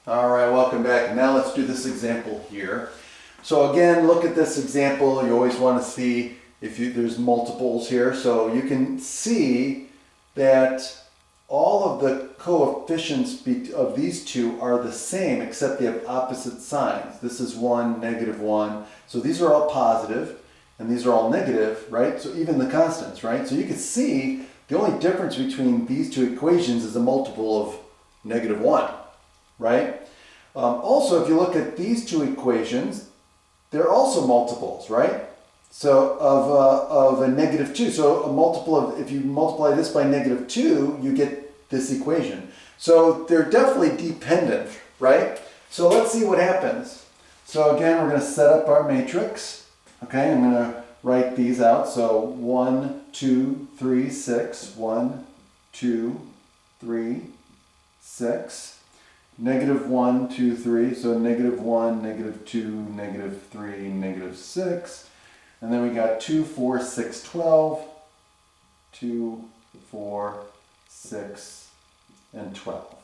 All right, welcome back. Now let's do this example here. So again, look at this example. You always want to see if there's multiples here. So you can see that all of the coefficients of these two are the same except they have opposite signs. This is 1, -1. So these are all positive and these are all negative, right? So even the constants, right? So you can see the only difference between these two equations is a multiple of -1. Right? Also, if you look at these two equations, they're also multiples, right? So of a -2. So a multiple of, if you multiply this by -2, you get this equation. So they're definitely dependent, right? So let's see what happens. So again, we're going to set up our matrix. Okay, I'm going to write these out. So 1, 2, 3, 6. 1, 2, 3, 6. -1, 2, 3, so -1, -2, -3, -6. And then we got 2, 4, 6, 12. 2, 4, 6, and 12.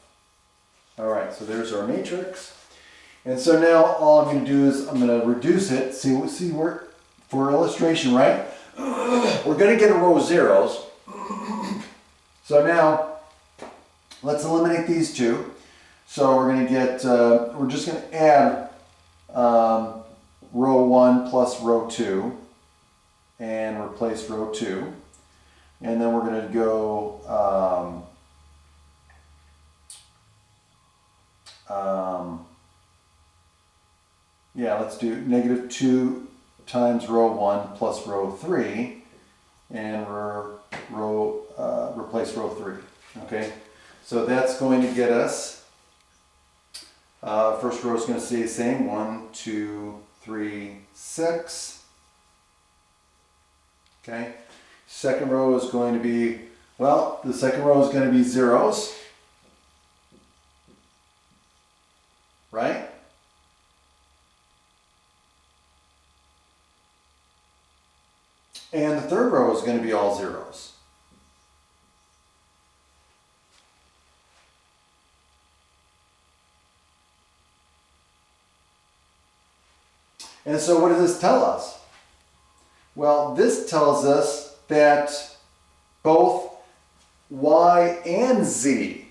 All right, so there's our matrix. And so now all I'm going to do is I'm going to reduce it. See where, for illustration, right? We're going to get a row of zeros. So now let's eliminate these two. So we're going to get, we're just going to add row 1 plus row 2 and replace row 2. And then we're going to go, yeah, let's do -2 times row 1 plus row 3 and replace row 3. Okay, so that's going to get us. First row is going to stay the same. 1, 2, 3, 6. Okay. Second row is going to be, well, the second row is going to be zeros. Right? And the third row is going to be all zeros. And so what does this tell us? Well, this tells us that both y and z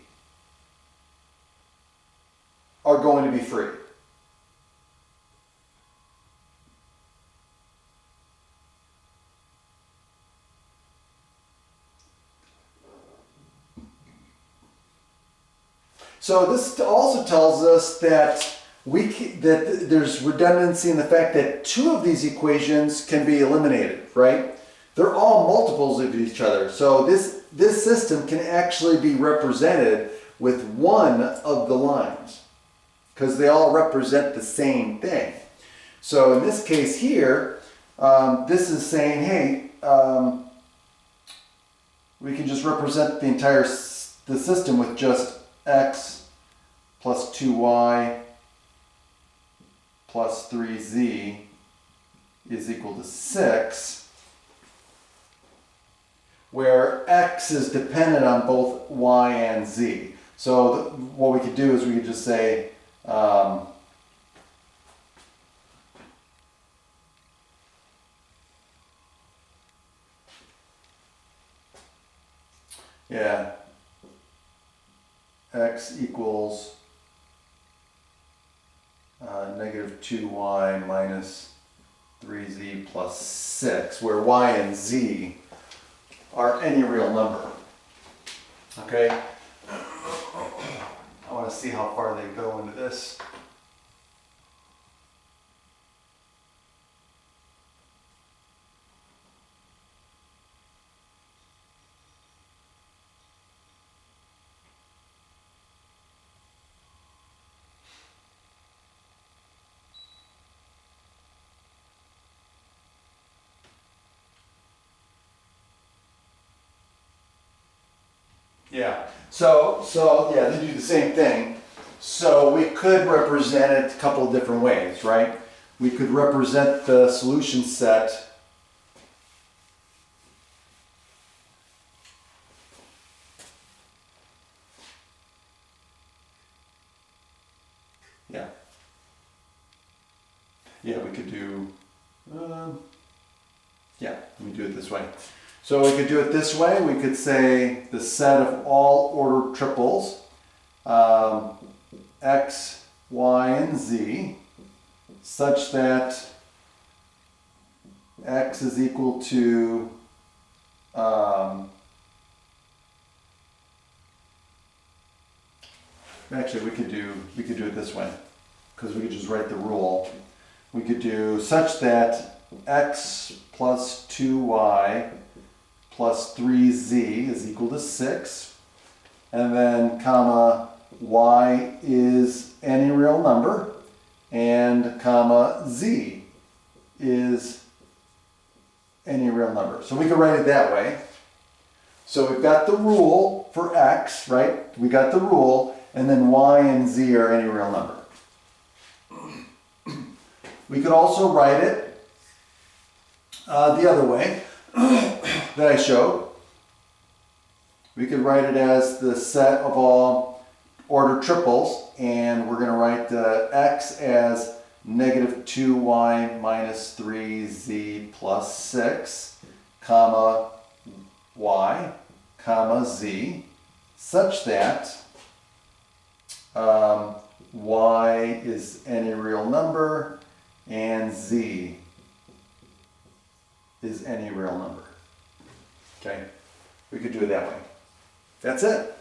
are going to be free. So this also tells us that that there's redundancy in the fact that two of these equations can be eliminated, right? They're all multiples of each other. So this system can actually be represented with one of the lines because they all represent the same thing. So in this case here, this is saying, hey, we can just represent the entire system with just x plus 2y plus 3z is equal to 6, where x is dependent on both y and z. So what we could do is we could just say yeah, x equals -2y minus 3z plus 6, where y and z are any real number. Okay? I want to see how far they go into this. Yeah, so yeah, they do the same thing. So we could represent it a couple of different ways, right? We could represent the solution set Yeah. Yeah, we could do, yeah, let me do it this way. So we could do it this way. We could say the set of all ordered triples, X, Y, and Z, such that X is equal to actually we could do it this way, because we could just write the rule. We could do such that X plus 2Y plus 3Z is equal to 6, and then comma Y is any real number, and comma Z is any real number. So we could write it that way. So we've got the rule for X, right? We got the rule, and then Y and Z are any real number. We could also write it the other way that I showed. We could write it as the set of all ordered triples, and we're going to write X as negative 2Y minus 3Z plus 6, comma Y, comma Z, such that Y is any real number and Z is any real number. Okay, we could do it that way. That's it.